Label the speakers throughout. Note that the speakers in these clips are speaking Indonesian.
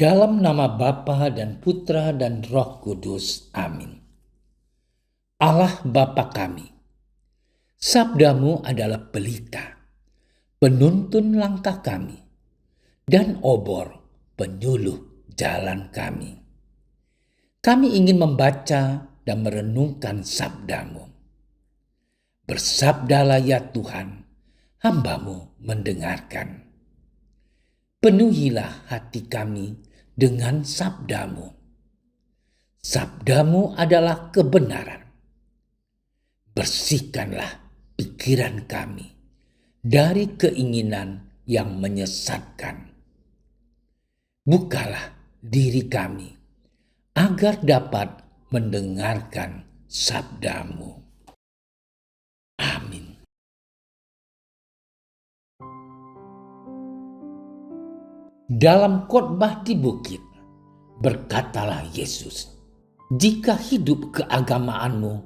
Speaker 1: Dalam nama Bapa dan Putra dan Roh Kudus. Amin. Allah Bapa kami, sabdamu adalah pelita, penuntun langkah kami, dan obor penyuluh jalan kami. Kami ingin membaca dan merenungkan sabdamu. Bersabdalah ya Tuhan, hamba-Mu mendengarkan. Penuhilah hati kami dengan sabdamu. Sabdamu adalah kebenaran. Bersihkanlah pikiran kami dari keinginan yang menyesatkan. Bukalah diri kami agar dapat mendengarkan sabdamu. Amin. Dalam khotbah di bukit, berkatalah Yesus, "Jika hidup keagamaanmu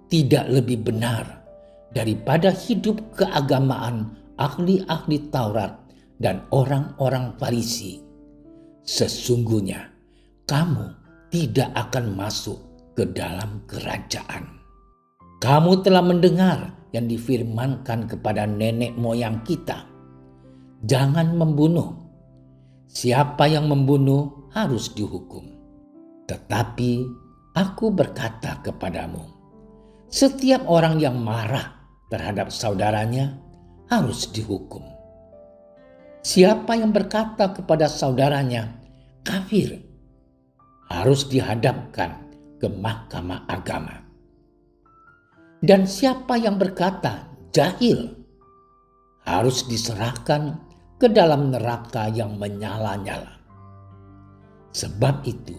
Speaker 1: tidak lebih benar daripada hidup keagamaan ahli-ahli Taurat dan orang-orang Farisi, sesungguhnya kamu tidak akan masuk ke dalam kerajaan. Kamu telah mendengar yang difirmankan kepada nenek moyang kita, jangan membunuh. Siapa yang membunuh harus dihukum. Tetapi aku berkata kepadamu, setiap orang yang marah terhadap saudaranya harus dihukum. Siapa yang berkata kepada saudaranya kafir harus dihadapkan ke mahkamah agama. Dan siapa yang berkata jahil harus diserahkan ke dalam neraka yang menyala-nyala. Sebab itu,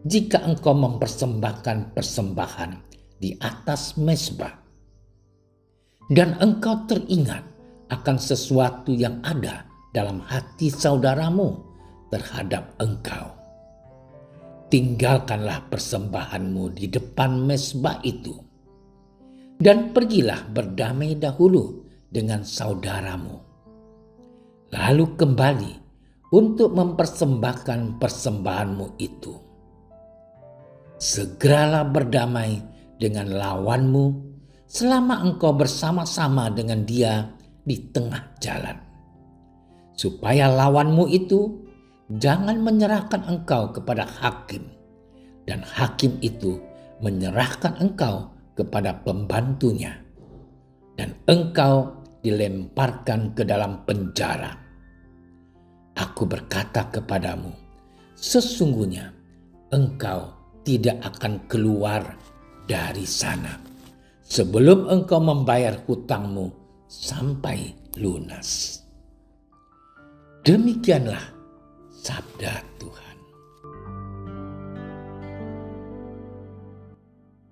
Speaker 1: jika engkau mempersembahkan persembahan di atas mezbah, dan engkau teringat akan sesuatu yang ada dalam hati saudaramu terhadap engkau, tinggalkanlah persembahanmu di depan mezbah itu, dan pergilah berdamai dahulu dengan saudaramu. Lalu kembali untuk mempersembahkan persembahanmu itu. Segeralah berdamai dengan lawanmu selama engkau bersama-sama dengan dia di tengah jalan. Supaya lawanmu itu jangan menyerahkan engkau kepada hakim, dan hakim itu menyerahkan engkau kepada pembantunya, dan engkau dilemparkan ke dalam penjara. Aku berkata kepadamu, sesungguhnya engkau tidak akan keluar dari sana sebelum engkau membayar hutangmu sampai lunas. Demikianlah sabda Tuhan.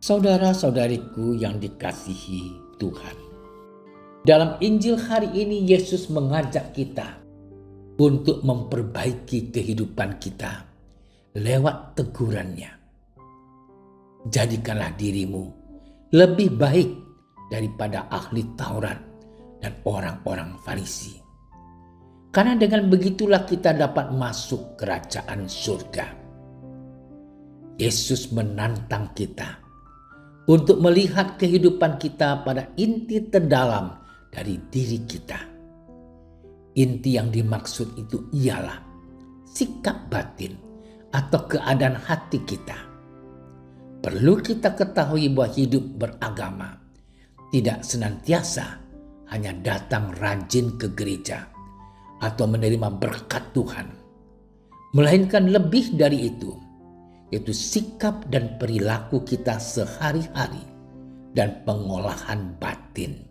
Speaker 1: Saudara-saudariku yang dikasihi Tuhan, dalam Injil hari ini Yesus mengajak kita untuk memperbaiki kehidupan kita lewat tegurannya. Jadikanlah dirimu lebih baik daripada ahli Taurat dan orang-orang Farisi. Karena dengan begitulah kita dapat masuk kerajaan surga. Yesus menantang kita untuk melihat kehidupan kita pada inti terdalam dari diri kita. Inti yang dimaksud itu ialah sikap batin atau keadaan hati kita. Perlu kita ketahui bahwa hidup beragama tidak senantiasa hanya datang rajin ke gereja atau menerima berkat Tuhan, melainkan lebih dari itu, yaitu sikap dan perilaku kita sehari-hari dan pengolahan batin.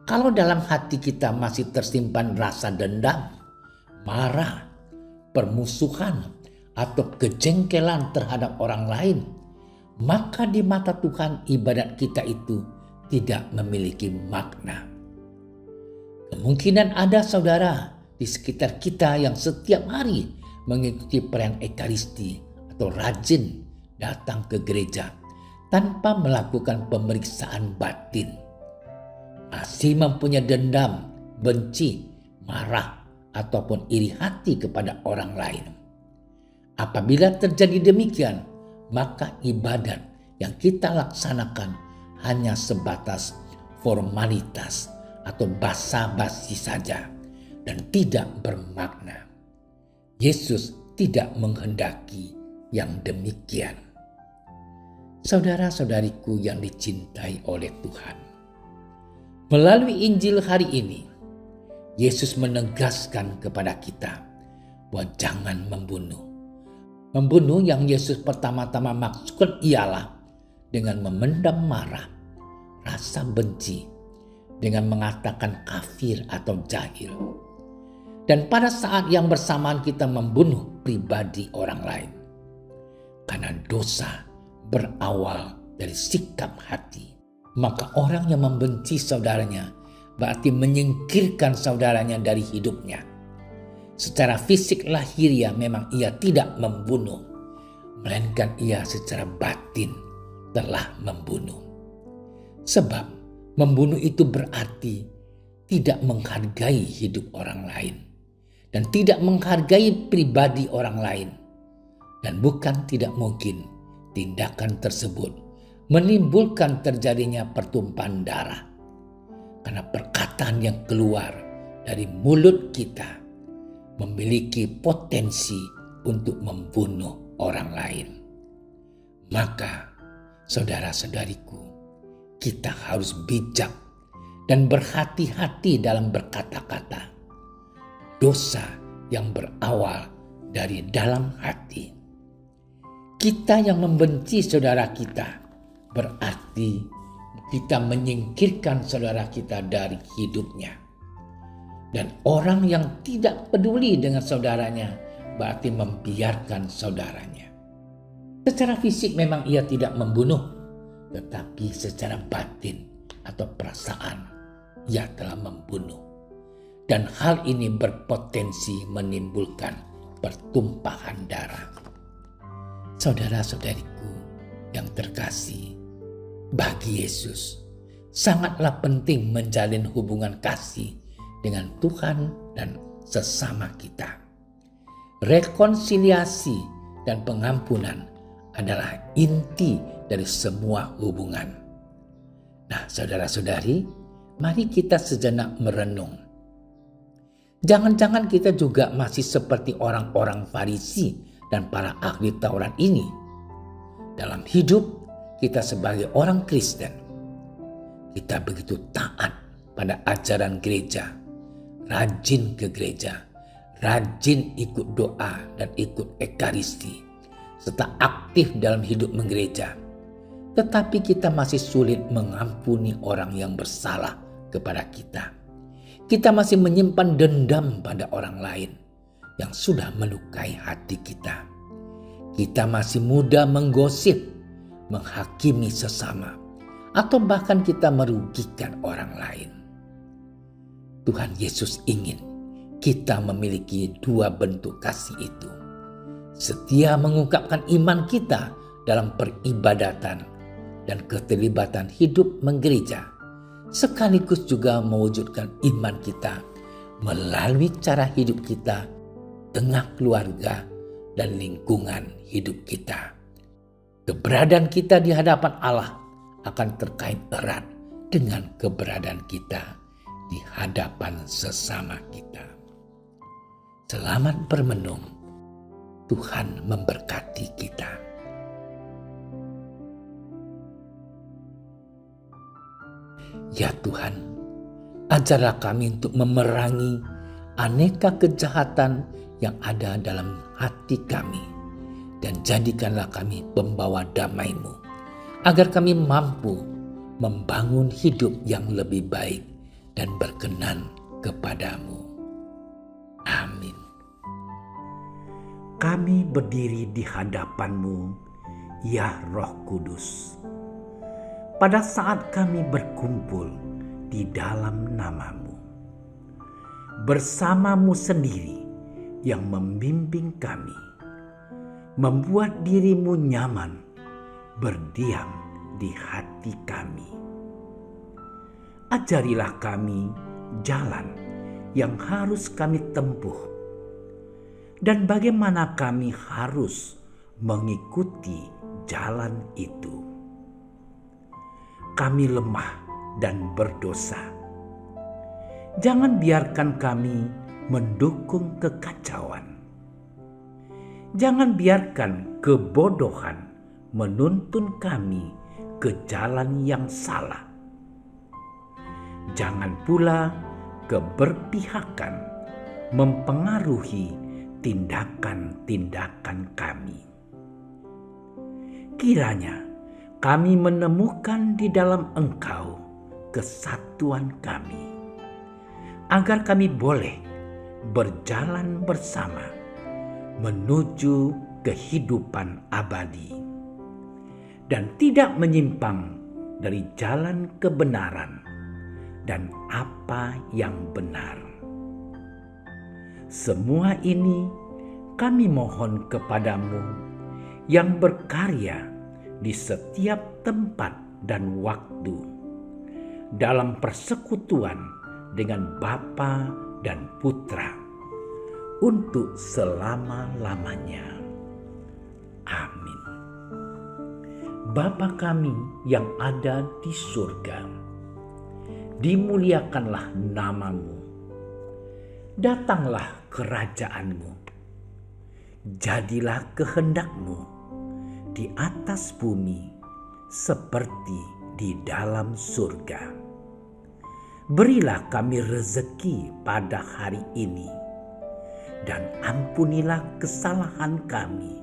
Speaker 1: Kalau dalam hati kita masih tersimpan rasa dendam, marah, permusuhan, atau kejengkelan terhadap orang lain, maka di mata Tuhan ibadat kita itu tidak memiliki makna. Kemungkinan ada saudara di sekitar kita yang setiap hari mengikuti perayaan Ekaristi atau rajin datang ke gereja tanpa melakukan pemeriksaan batin. Masih mempunyai dendam, benci, marah, ataupun iri hati kepada orang lain. Apabila terjadi demikian, maka ibadat yang kita laksanakan hanya sebatas formalitas atau basa-basi saja dan tidak bermakna. Yesus tidak menghendaki yang demikian. Saudara-saudariku yang dicintai oleh Tuhan, melalui Injil hari ini, Yesus menegaskan kepada kita bahwa jangan membunuh. Membunuh yang Yesus pertama-tama maksudkan ialah dengan memendam marah, rasa benci, dengan mengatakan kafir atau jahil. Dan pada saat yang bersamaan kita membunuh pribadi orang lain. Karena dosa berawal dari sikap hati. Maka orang yang membenci saudaranya berarti menyingkirkan saudaranya dari hidupnya. Secara fisik lahiriah memang ia tidak membunuh, melainkan ia secara batin telah membunuh. Sebab membunuh itu berarti tidak menghargai hidup orang lain dan tidak menghargai pribadi orang lain. Dan bukan tidak mungkin tindakan tersebut menimbulkan terjadinya pertumpahan darah. Karena perkataan yang keluar dari mulut kita memiliki potensi untuk membunuh orang lain. Maka saudara-saudariku, kita harus bijak dan berhati-hati dalam berkata-kata. Dosa yang berawal dari dalam hati. Kita yang membenci saudara kita berarti kita menyingkirkan saudara kita dari hidupnya. Dan orang yang tidak peduli dengan saudaranya berarti membiarkan saudaranya. Secara fisik memang ia tidak membunuh, tetapi secara batin atau perasaan ia telah membunuh. Dan hal ini berpotensi menimbulkan pertumpahan darah. Saudara-saudariku yang terkasih, bagi Yesus sangatlah penting menjalin hubungan kasih dengan Tuhan dan sesama kita. Rekonsiliasi dan pengampunan adalah inti dari semua hubungan. Nah, saudara-saudari, mari kita sejenak merenung. Jangan-jangan kita juga masih seperti orang-orang Farisi dan para ahli Taurat ini. Dalam hidup kita sebagai orang Kristen, kita begitu taat pada ajaran gereja, rajin ke gereja, rajin ikut doa dan ikut ekaristi, serta aktif dalam hidup menggereja. Tetapi kita masih sulit mengampuni orang yang bersalah kepada kita. Kita masih menyimpan dendam pada orang lain yang sudah melukai hati kita. Kita masih mudah menggosip, menghakimi sesama, atau bahkan kita merugikan orang lain. Tuhan Yesus ingin kita memiliki dua bentuk kasih itu. Setia mengungkapkan iman kita dalam peribadatan dan keterlibatan hidup menggereja, sekaligus juga mewujudkan iman kita melalui cara hidup kita, tengah keluarga dan lingkungan hidup kita. Keberadaan kita di hadapan Allah akan terkait erat dengan keberadaan kita di hadapan sesama kita. Selamat bermenung. Tuhan memberkati kita. Ya Tuhan, ajarlah kami untuk memerangi aneka kejahatan yang ada dalam hati kami, dan jadikanlah kami pembawa damai-Mu, agar kami mampu membangun hidup yang lebih baik dan berkenan kepadamu. Amin.
Speaker 2: Kami berdiri di hadapan-Mu, ya Roh Kudus, pada saat kami berkumpul di dalam nama-Mu. Bersama-Mu sendiri yang membimbing kami, membuat diri-Mu nyaman berdiam di hati kami. Ajarilah kami jalan yang harus kami tempuh, dan bagaimana kami harus mengikuti jalan itu. Kami lemah dan berdosa. Jangan biarkan kami mendukung kekacauan. Jangan biarkan kebodohan menuntun kami ke jalan yang salah. Jangan pula keberpihakan mempengaruhi tindakan-tindakan kami. Kiranya kami menemukan di dalam Engkau kesatuan kami, agar kami boleh berjalan bersama menuju kehidupan abadi dan tidak menyimpang dari jalan kebenaran dan apa yang benar. Semua ini kami mohon kepadamu yang berkarya di setiap tempat dan waktu dalam persekutuan dengan Bapa dan Putra untuk selama-lamanya. Amin. Bapa kami yang ada di surga, dimuliakanlah namamu. Datanglah kerajaanmu. Jadilah kehendakmu di atas bumi seperti di dalam surga. Berilah kami rezeki pada hari ini, dan ampunilah kesalahan kami,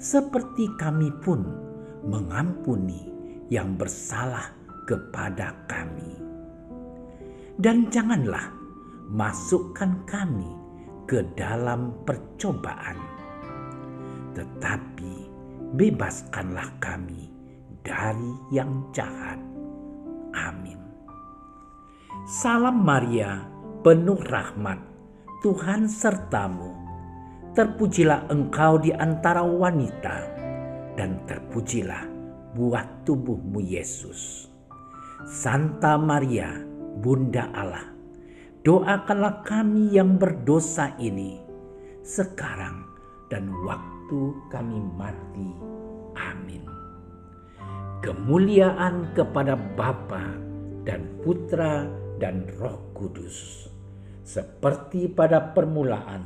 Speaker 2: seperti kami pun mengampuni yang bersalah kepada kami. Dan janganlah masukkan kami ke dalam percobaan, tetapi bebaskanlah kami dari yang jahat. Amin. Salam Maria, penuh rahmat, Tuhan sertamu. Terpujilah engkau di antara wanita, dan terpujilah buah tubuhmu Yesus. Santa Maria, Bunda Allah, doakanlah kami yang berdosa ini, sekarang dan waktu kami mati. Amin. Kemuliaan kepada Bapa dan Putra dan Roh Kudus, seperti pada permulaan,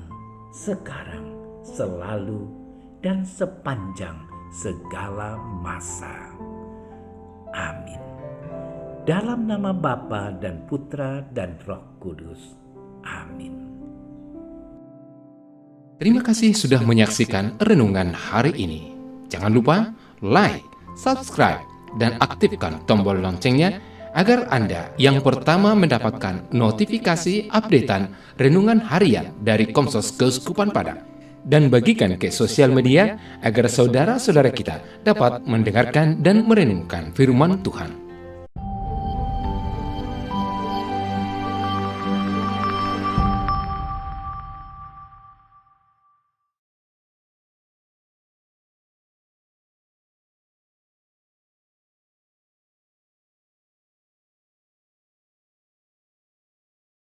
Speaker 2: sekarang, selalu, dan sepanjang segala masa. Amin. Dalam nama Bapa dan Putra dan Roh Kudus. Amin.
Speaker 3: Terima kasih sudah menyaksikan renungan hari ini. Jangan lupa like, subscribe, dan aktifkan tombol loncengnya agar Anda yang pertama mendapatkan notifikasi updatean renungan harian dari Komsos Keuskupan Padang. Dan bagikan ke sosial media agar saudara-saudara kita dapat mendengarkan dan merenungkan firman Tuhan.